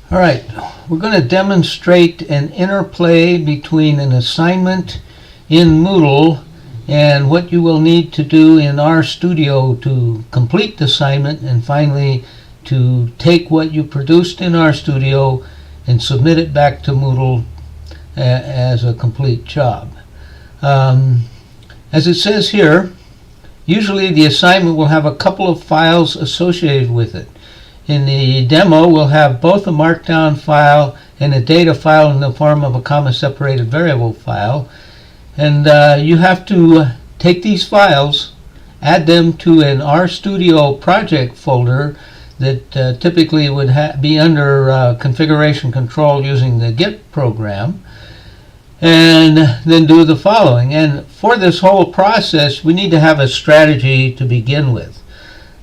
All right, we're going to demonstrate an interplay between an assignment in Moodle and what you will need to do in RStudio to complete the assignment, and finally to take what you produced in RStudio and submit it back to Moodle as a complete job. As it says here, usually the assignment will have a couple of files associated with it. In the demo, we'll have both a markdown file and a data file in the form of a comma-separated variable file. And you have to take these files, add them to an RStudio project folder that typically would be under configuration control using the Git program, and then do the following. And for this whole process, we need to have a strategy to begin with.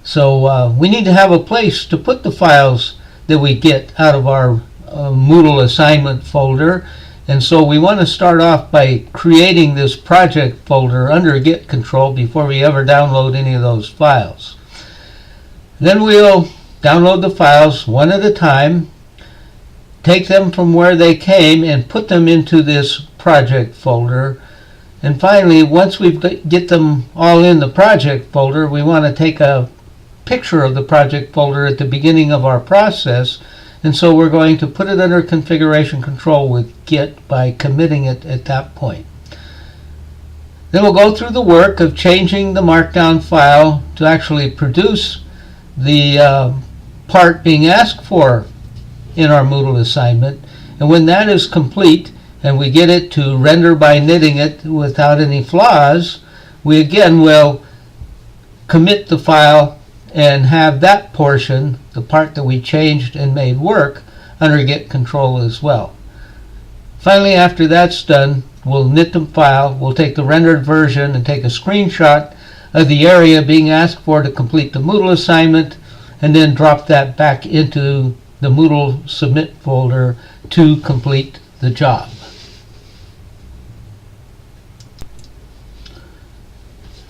So we need to have a place to put the files that we get out of our Moodle assignment folder. And so we want to start off by creating this project folder under Git control before we ever download any of those files. Then we'll download the files one at a time, take them from where they came and put them into this project folder. And finally, once we get them all in the project folder, we want to take a picture of the project folder at the beginning of our process, and so we're going to put it under configuration control with Git by committing it at that point. Then we'll go through the work of changing the markdown file to actually produce the part being asked for in our Moodle assignment, and when that is complete and we get it to render by knitting it without any flaws, we again will commit the file and have that portion, the part that we changed and made work, under Git control as well. Finally, after that's done, we'll knit the file, we'll take the rendered version and take a screenshot of the area being asked for to complete the Moodle assignment, and then drop that back into the Moodle submit folder to complete the job.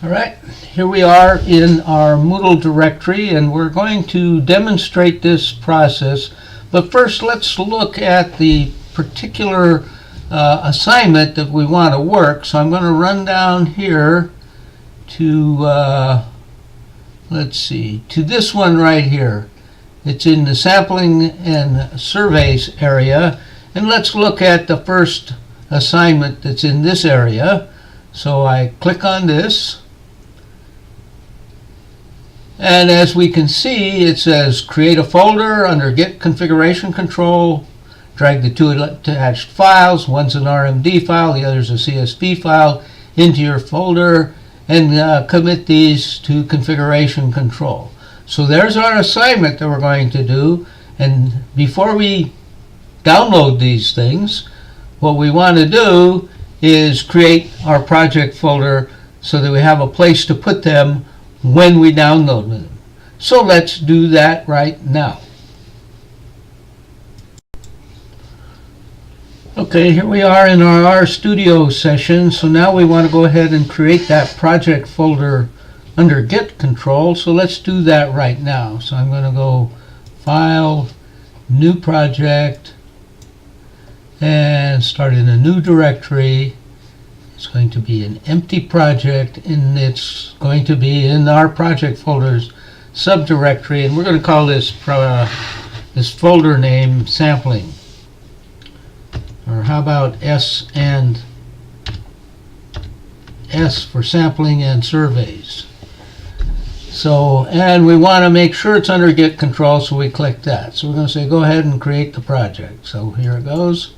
All right, here we are in our Moodle directory, and we're going to demonstrate this process. But first, let's look at the particular assignment that we want to work. So I'm going to run down here to, let's see, to this one right here. It's in the sampling and surveys area. And let's look at the first assignment that's in this area. So I click on this. And as we can see, it says create a folder under Git configuration control, drag the two attached files, one's an RMD file, the other's a CSV file, into your folder, and commit these to configuration control. So there's our assignment that we're going to do. And before we download these things, what we want to do is create our project folder so that we have a place to put them when we download them. So let's do that right now. Okay, here we are in our RStudio session. So now we want to go ahead and create that project folder under Git control. So let's do that right now. So I'm going to go File, New Project, and start in a new directory. It's going to be an empty project, and it's going to be in our project folders subdirectory, and we're going to call this folder name sampling, or how about S and S for sampling and surveys. So, and we want to make sure it's under Git control, so we click that. So we're going to say go ahead and create the project. So here it goes.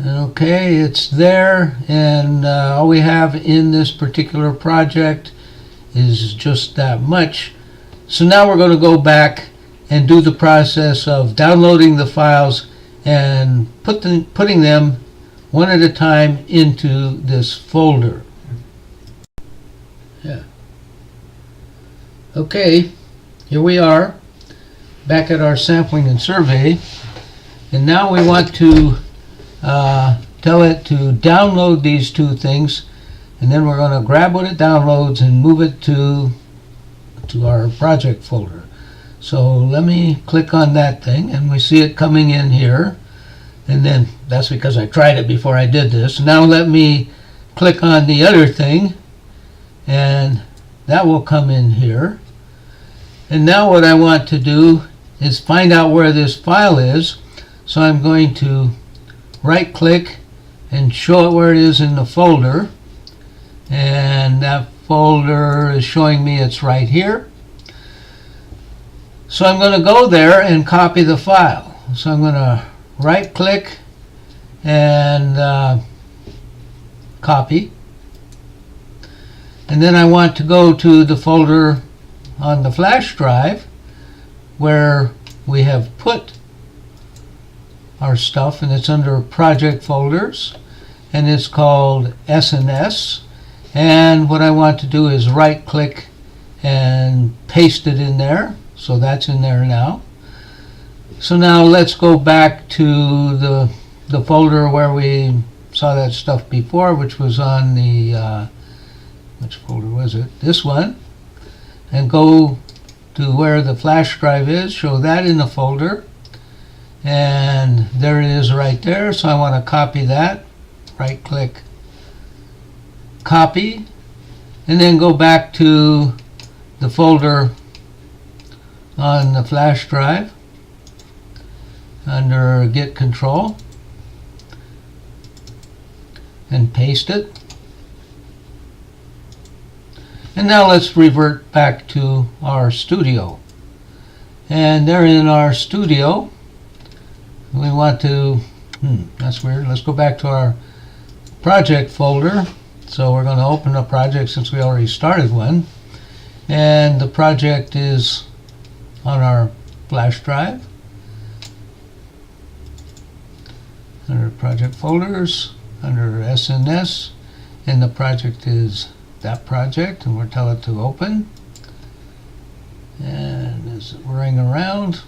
Okay, it's there, and all we have in this particular project is just that much. So now we're going to go back and do the process of downloading the files and putting them one at a time into this folder. Yeah. Okay, here we are back at our sampling and survey, and now we want to tell it to download these two things, and then we're going to grab what it downloads and move it to to our project folder. So let me click on that thing, and we see it coming in here. And then that's because I tried it before I did this. Now let me click on the other thing, and that will come in here. And now what I want to do is find out where this file is. So I'm going to right click and show it where it is in the folder. And that folder is showing me it's right here. So I'm going to go there and copy the file. So I'm going to right click and copy. And then I want to go to the folder on the flash drive where we have put our stuff, and it's under project folders, and it's called SNS. And what I want to do is right click and paste it in there. So that's in there now. So now let's go back to the folder where we saw that stuff before, which was on the which folder was it? This one. And go to where the flash drive is, show that in the folder, and there it is right there. So I want to copy that, right click, copy, and then go back to the folder on the flash drive under Git Control and paste it. And now let's revert back to RStudio. And there in RStudio, we want to, that's weird, let's go back to our project folder. So we're going to open a project since we already started one. And the project is on our flash drive. Under project folders, under SNS, and the project is that project, and we'll tell it to open. And it's whirring around.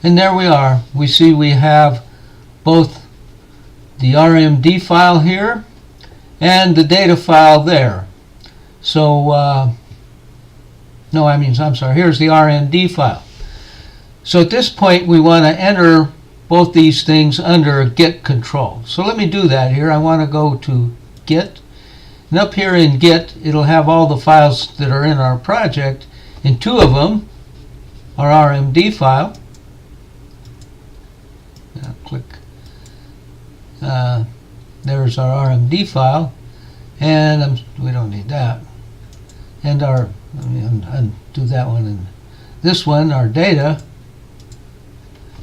And there we are. We see we have both the RMD file here and the data file there. So, I'm sorry, here's the RMD file. So at this point we want to enter both these things under Git Control. So let me do that here. I want to go to Git, and up here in Git it'll have all the files that are in our project, and two of them are RMD file. Now click, there's our RMD file, and we don't need that, and let me undo that one, and this one, our data.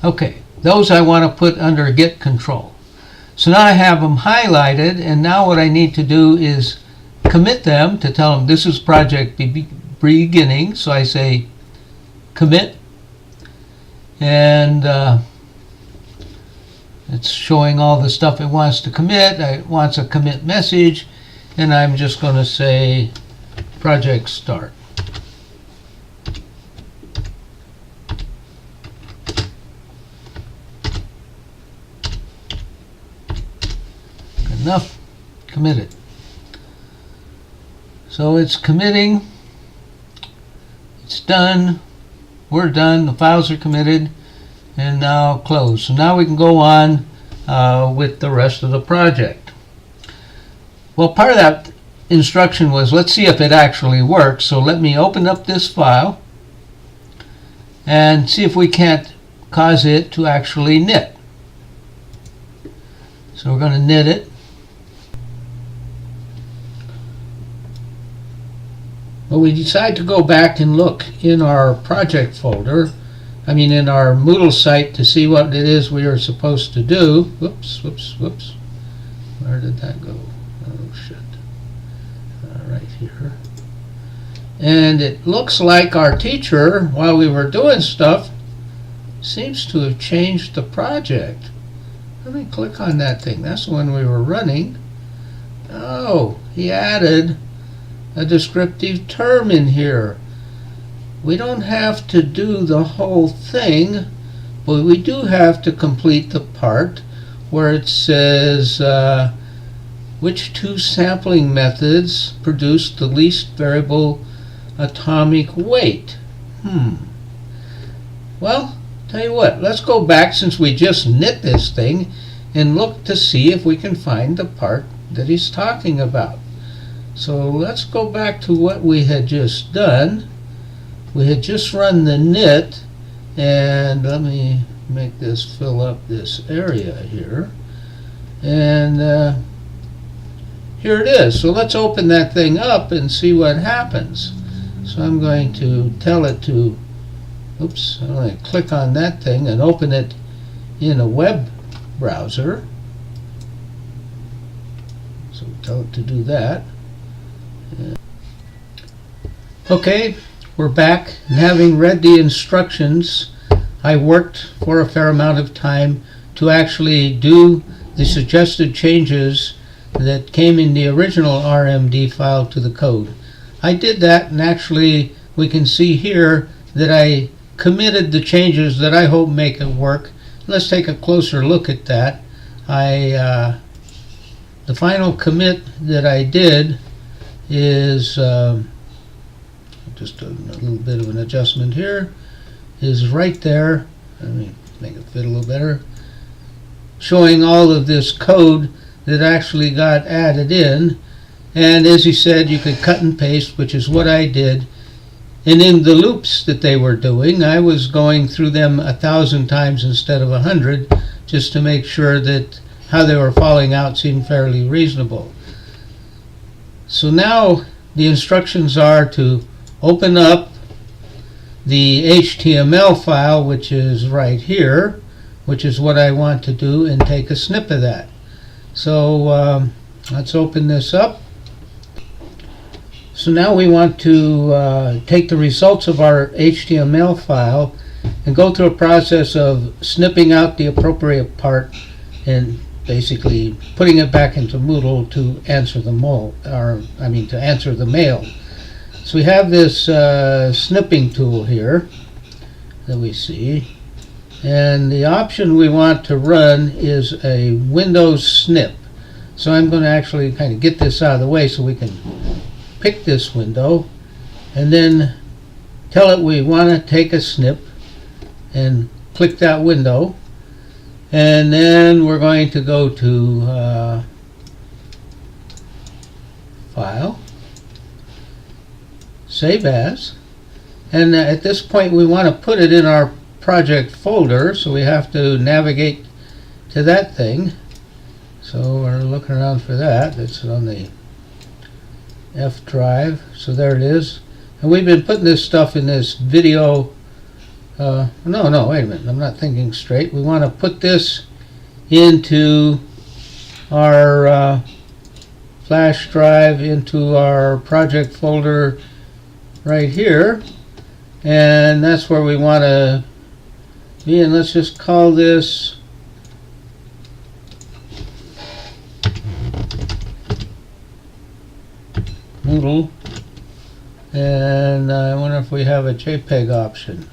Okay, those I want to put under Git Control. So now I have them highlighted, and now what I need to do is commit them to tell them this is project beginning. So I say commit, and it's showing all the stuff it wants to commit. It wants a commit message, and I'm just going to say project start. Enough, committed. So it's committing, it's done, we're done, the files are committed, and now close. So now we can go on with the rest of the project. Well, part of that instruction was, let's see if it actually works. So let me open up this file and see if we can't cause it to actually knit. So we're going to knit it. Well, we decide to go back and look in our project folder, in our Moodle site, to see what it is we are supposed to do. Whoops. Where did that go? Oh, shit. Right here. And it looks like our teacher, while we were doing stuff, seems to have changed the project. Let me click on that thing. That's the one we were running. Oh, he added a descriptive term in here. We don't have to do the whole thing, but we do have to complete the part where it says Which two sampling methods produce the least variable atomic weight? Well, tell you what, let's go back, since we just knit this thing, and look to see if we can find the part that he's talking about. So let's go back to what we had just done. We had just run the knit, and let me make this fill up this area here. And here it is. So let's open that thing up and see what happens. So I'm going to tell it to, oops, I'm going to click on that thing and open it in a web browser. So tell it to do that. Okay, we're back, and having read the instructions, I worked for a fair amount of time to actually do the suggested changes that came in the original RMD file to the code. I did that, and actually we can see here that I committed the changes that I hope make it work. Let's take a closer look at that. The final commit that I did is just a little bit of an adjustment here, is right there. Let me make it fit a little better, showing all of this code that actually got added in. And as he said, you could cut and paste, which is what I did. And in the loops that they were doing, I was going through them 1,000 times instead of 100, just to make sure that how they were falling out seemed fairly reasonable. So now the instructions are to open up the HTML file, which is right here, which is what I want to do, and take a snip of that. So let's open this up. So now we want to take the results of our HTML file and go through a process of snipping out the appropriate part and basically putting it back into Moodle to answer the to answer the mail. So we have this snipping tool here that we see, and the option we want to run is a Windows snip. So I'm going to actually kind of get this out of the way so we can pick this window, and then tell it we want to take a snip, and click that window, and then we're going to go to File, Save As, and at this point we want to put it in our project folder, so we have to navigate to that thing. So we're looking around for that. It's on the F drive, so there it is. And we've been putting this stuff in this video. No, wait a minute, I'm not thinking straight. We want to put this into our flash drive, into our project folder right here, and that's where we want to be. And let's just call this Moodle, and I wonder if we have a JPEG option.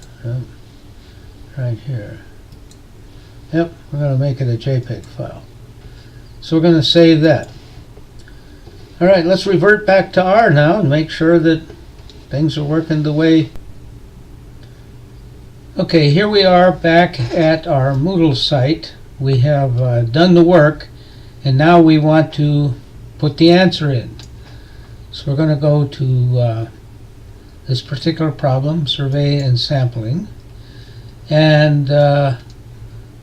Right here. Yep, we're going to make it a JPEG file. So we're going to save that. Alright, let's revert back to R now and make sure that things are working the way. Okay, here we are back at our Moodle site. We have done the work, and now we want to put the answer in. So we're going to go to this particular problem, survey and sampling, and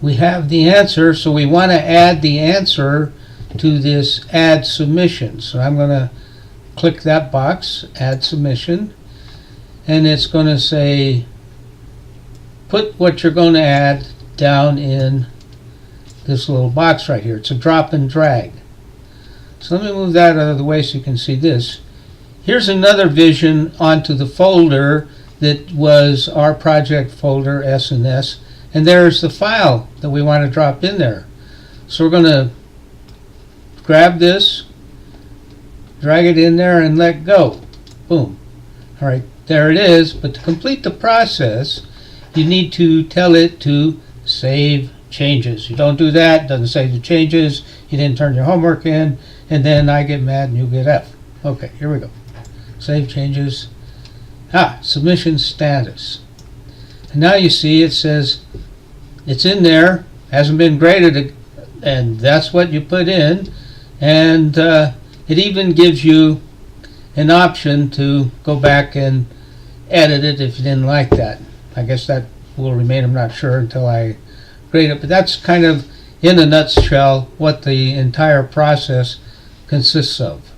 we have the answer, so we want to add the answer to this add submission. So I'm going to click that box, add submission, and it's going to say put what you're going to add down in this little box right here. It's a drop and drag. So let me move that out of the way so you can see this. Here's another vision onto the folder that was our project folder, S&S, and there's the file that we want to drop in there. So we're going to grab this, drag it in there, and let go. Boom. Alright, there it is. But to complete the process, you need to tell it to save changes. You don't do that, doesn't save the changes, you didn't turn your homework in, and then I get mad and you get F. Okay, here we go. Save changes. Submission status. And now you see it says it's in there, hasn't been graded, and that's what you put in. And it even gives you an option to go back and edit it if you didn't like that. I guess that will remain, I'm not sure, until I grade it. But that's kind of, in a nutshell, what the entire process consists of.